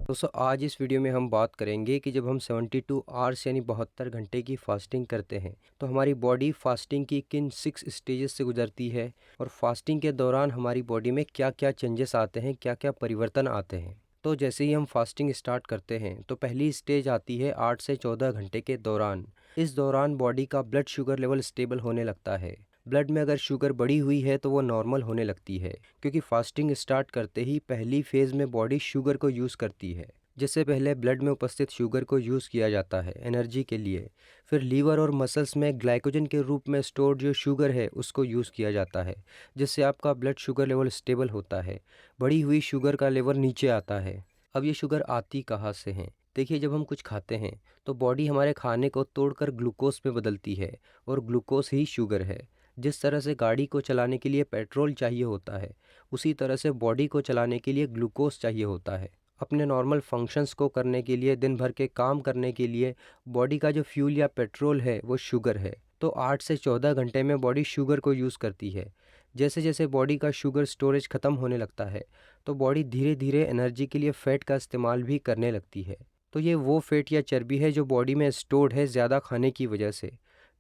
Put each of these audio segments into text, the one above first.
दोस्तों आज इस वीडियो में हम बात करेंगे कि जब हम 72 आवर्स यानी 72 घंटे की फास्टिंग करते हैं तो हमारी बॉडी फास्टिंग की किन 6 स्टेजेस से गुजरती है और फास्टिंग के दौरान हमारी बॉडी में क्या क्या चेंजेस आते हैं, क्या क्या परिवर्तन आते हैं। तो जैसे ही हम फास्टिंग स्टार्ट करते हैं तो पहली स्टेज आती है 8 से 14 घंटे के दौरान। इस दौरान बॉडी का ब्लड शुगर लेवल स्टेबल होने लगता है। ब्लड में अगर शुगर बढ़ी हुई है तो वो नॉर्मल होने लगती है, क्योंकि फास्टिंग स्टार्ट करते ही पहली फेज़ में बॉडी शुगर को यूज़ करती है। जिससे पहले ब्लड में उपस्थित शुगर को यूज़ किया जाता है एनर्जी के लिए। फिर लीवर और मसल्स में ग्लाइकोजन के रूप में स्टोर जो शुगर है उसको यूज़ किया जाता है, जिससे आपका ब्लड शुगर लेवल स्टेबल होता है। बढ़ी हुई शुगर का लेवल नीचे आता है। अब ये शुगर आती कहाँ से है? देखिए, जब हम कुछ खाते हैं तो बॉडी हमारे खाने को तोड़कर ग्लूकोज में बदलती है, और ग्लूकोज ही शुगर है। जिस तरह से गाड़ी को चलाने के लिए पेट्रोल चाहिए होता है, उसी तरह से बॉडी को चलाने के लिए ग्लूकोज चाहिए होता है। अपने नॉर्मल फंक्शंस को करने के लिए, दिन भर के काम करने के लिए बॉडी का जो फ्यूल या पेट्रोल है वो शुगर है। तो 8 से 14 घंटे में बॉडी शुगर को यूज़ करती है। जैसे जैसे बॉडी का शुगर स्टोरेज ख़त्म होने लगता है तो बॉडी धीरे धीरे एनर्जी के लिए फ़ैट का इस्तेमाल भी करने लगती है। तो ये वो फ़ैट या चर्बी है जो बॉडी में स्टोर्ड है ज़्यादा खाने की वजह से।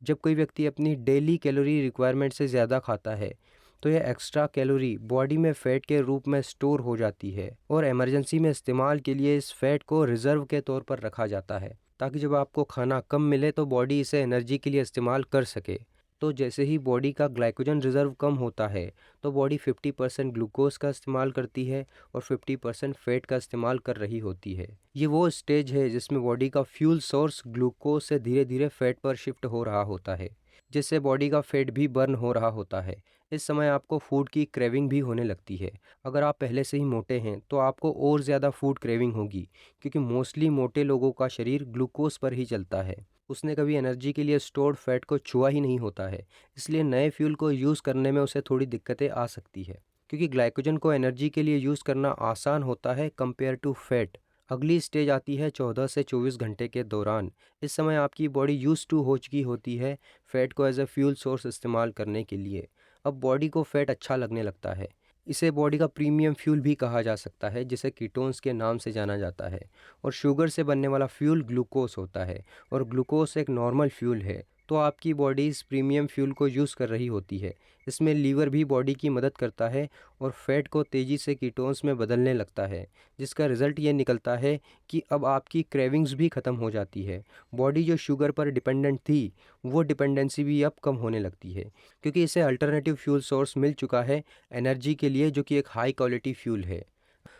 जब कोई व्यक्ति अपनी डेली कैलोरी रिक्वायरमेंट से ज़्यादा खाता है तो यह एक्स्ट्रा कैलोरी बॉडी में फ़ैट के रूप में स्टोर हो जाती है, और इमरजेंसी में इस्तेमाल के लिए इस फ़ैट को रिज़र्व के तौर पर रखा जाता है, ताकि जब आपको खाना कम मिले तो बॉडी इसे एनर्जी के लिए इस्तेमाल कर सके। तो जैसे ही बॉडी का ग्लाइकोजन रिज़र्व कम होता है तो बॉडी 50% ग्लूकोज का इस्तेमाल करती है और 50% फ़ैट का इस्तेमाल कर रही होती है। ये वो स्टेज है जिसमें बॉडी का फ्यूल सोर्स ग्लूकोज से धीरे धीरे फ़ैट पर शिफ्ट हो रहा होता है, जिससे बॉडी का फ़ैट भी बर्न हो रहा होता है। इस समय आपको फूड की क्रेविंग भी होने लगती है। अगर आप पहले से ही मोटे हैं तो आपको और ज़्यादा फूड क्रेविंग होगी, क्योंकि मोस्टली मोटे लोगों का शरीर ग्लूकोज पर ही चलता है। उसने कभी एनर्जी के लिए स्टोर्ड फैट को छुआ ही नहीं होता है, इसलिए नए फ्यूल को यूज़ करने में उसे थोड़ी दिक्कतें आ सकती है। क्योंकि ग्लाइकोजन को एनर्जी के लिए यूज़ करना आसान होता है कंपेयर टू फैट। अगली स्टेज आती है 14 से 24 घंटे के दौरान। इस समय आपकी बॉडी यूज़ टू हो चुकी होती है फ़ैट को एज ए फ्यूल सोर्स इस्तेमाल करने के लिए। अब बॉडी को फ़ैट अच्छा लगने लगता है। इसे बॉडी का प्रीमियम फ्यूल भी कहा जा सकता है, जिसे कीटोन्स के नाम से जाना जाता है। और शुगर से बनने वाला फ्यूल ग्लूकोज होता है, और ग्लूकोज एक नॉर्मल फ्यूल है। तो आपकी बॉडी इस प्रीमियम फ्यूल को यूज़ कर रही होती है। इसमें लीवर भी बॉडी की मदद करता है और फैट को तेज़ी से कीटोन्स में बदलने लगता है, जिसका रिज़ल्ट ये निकलता है कि अब आपकी क्रेविंग्स भी ख़त्म हो जाती है। बॉडी जो शुगर पर डिपेंडेंट थी वो डिपेंडेंसी भी अब कम होने लगती है, क्योंकि इसे अल्टरनेटिव फ्यूल सोर्स मिल चुका है एनर्जी के लिए, जो कि एक हाई क्वालिटी फ्यूल है।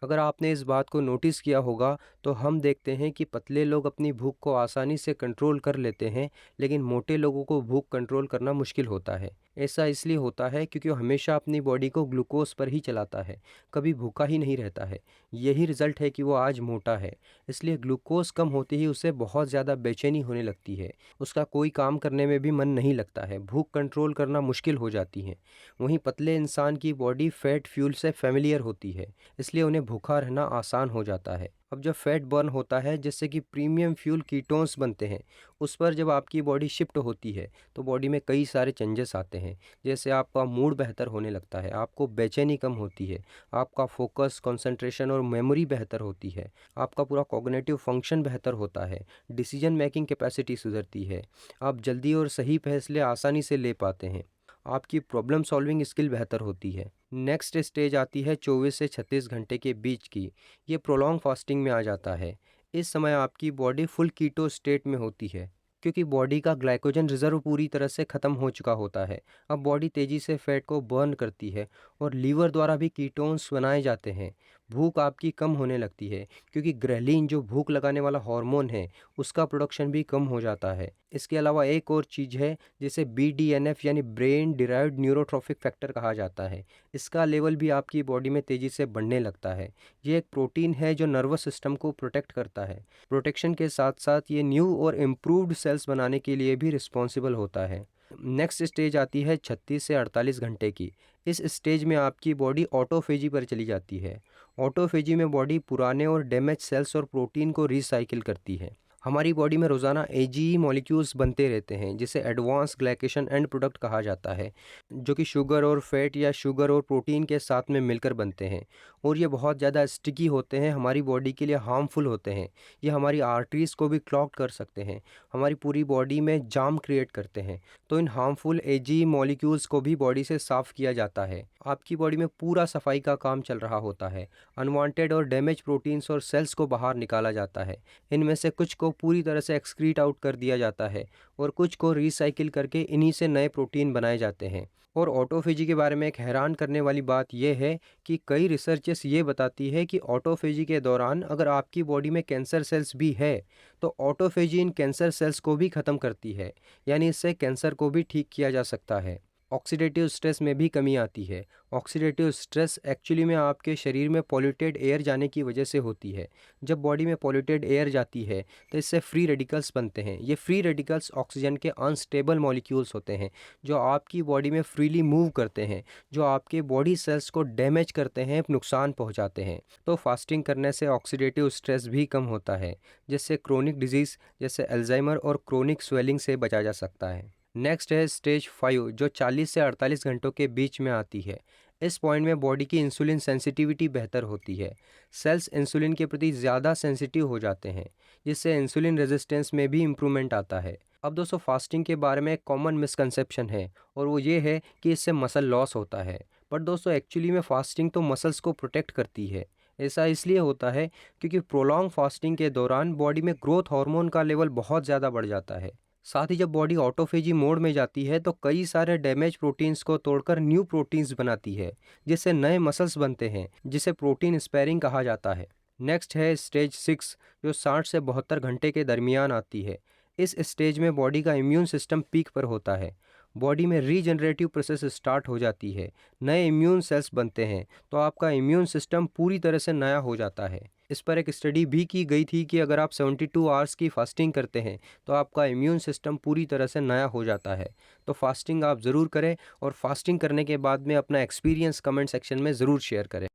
अगर आपने इस बात को नोटिस किया होगा तो हम देखते हैं कि पतले लोग अपनी भूख को आसानी से कंट्रोल कर लेते हैं, लेकिन मोटे लोगों को भूख कंट्रोल करना मुश्किल होता है। ऐसा इसलिए होता है क्योंकि वो हमेशा अपनी बॉडी को ग्लूकोज पर ही चलाता है, कभी भूखा ही नहीं रहता है। यही रिज़ल्ट है कि वो आज मोटा है। इसलिए ग्लूकोज कम होते ही उसे बहुत ज़्यादा बेचैनी होने लगती है। उसका कोई काम करने में भी मन नहीं लगता है, भूख कंट्रोल करना मुश्किल हो जाती है। वहीं पतले इंसान की बॉडी फैट फ्यूल से फेमिलियर होती है, इसलिए उन्हें भूखा रहना आसान हो जाता है। अब जब फैट बर्न होता है, जिससे कि प्रीमियम फ्यूल कीटोन्स बनते हैं, उस पर जब आपकी बॉडी शिफ्ट होती है तो बॉडी में कई सारे चेंजेस आते हैं। जैसे आपका मूड बेहतर होने लगता है, आपको बेचैनी कम होती है, आपका फोकस, कंसंट्रेशन और मेमोरी बेहतर होती है, आपका पूरा कॉग्निटिव फंक्शन बेहतर होता है, डिसीजन मेकिंग कैपेसिटी सुधरती है, आप जल्दी और सही फैसले आसानी से ले पाते हैं, आपकी प्रॉब्लम सॉल्विंग स्किल बेहतर होती है। नेक्स्ट स्टेज आती है 24 से 36 घंटे के बीच की। ये प्रोलॉन्ग फास्टिंग में आ जाता है। इस समय आपकी बॉडी फुल कीटो स्टेट में होती है, क्योंकि बॉडी का ग्लाइकोजन रिजर्व पूरी तरह से ख़त्म हो चुका होता है। अब बॉडी तेज़ी से फैट को बर्न करती है और लीवर द्वारा भी कीटोन्स बनाए जाते हैं। भूख आपकी कम होने लगती है, क्योंकि ग्रेलिन जो भूख लगाने वाला हार्मोन है उसका प्रोडक्शन भी कम हो जाता है। इसके अलावा एक और चीज़ है जिसे BDNF यानी ब्रेन डिराइव्ड न्यूरोट्रॉफिक फैक्टर कहा जाता है। इसका लेवल भी आपकी बॉडी में तेज़ी से बढ़ने लगता है। ये एक प्रोटीन है जो नर्वस सिस्टम को प्रोटेक्ट करता है। प्रोटेक्शन के साथ साथ ये न्यू और इम्प्रूव्ड सेल्स बनाने के लिए भी रिस्पॉन्सिबल होता है। नेक्स्ट स्टेज आती है 36 से 48 घंटे की। इस स्टेज में आपकी बॉडी ऑटोफेजी पर चली जाती है। ऑटोफेजी में बॉडी पुराने और डैमेज सेल्स और प्रोटीन को रिसाइकिल करती है। हमारी बॉडी में रोज़ाना एजीई मॉलिक्यूल्स बनते रहते हैं, जिसे एडवांस ग्लाइकेशन एंड प्रोडक्ट कहा जाता है, जो कि शुगर और फैट या शुगर और प्रोटीन के साथ में मिलकर बनते हैं। और ये बहुत ज़्यादा स्टिकी होते हैं, हमारी बॉडी के लिए हार्मफुल होते हैं। ये हमारी आर्टरीज़ को भी क्लॉग कर सकते हैं, हमारी पूरी बॉडी में जाम क्रिएट करते हैं। तो इन हार्मफुल एजीई मॉलिक्यूल्स को भी बॉडी से साफ़ किया जाता है। आपकी बॉडी में पूरा सफाई का काम चल रहा होता है। अनवांटेड और डैमेज प्रोटीन्स और सेल्स को बाहर निकाला जाता है। इनमें से कुछ को पूरी तरह से एक्सक्रीट आउट कर दिया जाता है और कुछ को रिसाइकिल करके इन्हीं से नए प्रोटीन बनाए जाते हैं। और ऑटोफेजी के बारे में एक हैरान करने वाली बात यह है कि कई रिसर्चेस ये बताती है कि ऑटोफेजी के दौरान अगर आपकी बॉडी में कैंसर सेल्स भी है तो ऑटोफेजी इन कैंसर सेल्स को भी ख़त्म करती है, यानी इससे कैंसर को भी ठीक किया जा सकता है। ऑक्सीडेटिव स्ट्रेस में भी कमी आती है। ऑक्सीडेटिव स्ट्रेस एक्चुअली में आपके शरीर में पॉल्यूटेड एयर जाने की वजह से होती है। जब बॉडी में पॉल्यूटेड एयर जाती है तो इससे फ्री रेडिकल्स बनते हैं। ये फ्री रेडिकल्स ऑक्सीजन के अनस्टेबल मॉलिक्यूल्स होते हैं, जो आपकी बॉडी में फ्रीली मूव करते हैं, जो आपके बॉडी सेल्स को डैमेज करते हैं, नुकसान पहुंचाते हैं। तो फास्टिंग करने से ऑक्सीडेटिव स्ट्रेस भी कम होता है, जिससे क्रोनिक डिजीज़ जैसे अल्जाइमर और क्रोनिक स्वेलिंग से बचा जा सकता है। नेक्स्ट है स्टेज 5, जो 40 से 48 घंटों के बीच में आती है। इस पॉइंट में बॉडी की इंसुलिन सेंसिटिविटी बेहतर होती है। सेल्स इंसुलिन के प्रति ज़्यादा सेंसिटिव हो जाते हैं, जिससे इंसुलिन रेजिस्टेंस में भी इम्प्रूवमेंट आता है। अब दोस्तों, फास्टिंग के बारे में एक कॉमन मिसकंसेप्शन है और वो ये है कि इससे मसल लॉस होता है। बट दोस्तों, एक्चुअली में फास्टिंग तो मसल्स को प्रोटेक्ट करती है। ऐसा इसलिए होता है क्योंकि प्रोलॉन्ग फास्टिंग के दौरान बॉडी में ग्रोथ हार्मोन का लेवल बहुत ज़्यादा बढ़ जाता है। साथ ही जब बॉडी ऑटोफेजी मोड में जाती है तो कई सारे डैमेज प्रोटीन्स को तोड़कर न्यू प्रोटीन्स बनाती है, जिससे नए मसल्स बनते हैं, जिसे प्रोटीन स्पैरिंग कहा जाता है। नेक्स्ट है स्टेज 6, जो 60 से 72 घंटे के दरमियान आती है। इस स्टेज में बॉडी का इम्यून सिस्टम पीक पर होता है। बॉडी में रीजनरेटिव प्रोसेस स्टार्ट हो जाती है, नए इम्यून सेल्स बनते हैं, तो आपका इम्यून सिस्टम पूरी तरह से नया हो जाता है। इस पर एक स्टडी भी की गई थी कि अगर आप 72 आवर्स की फास्टिंग करते हैं तो आपका इम्यून सिस्टम पूरी तरह से नया हो जाता है। तो फास्टिंग आप ज़रूर करें और फास्टिंग करने के बाद में अपना एक्सपीरियंस कमेंट सेक्शन में ज़रूर शेयर करें।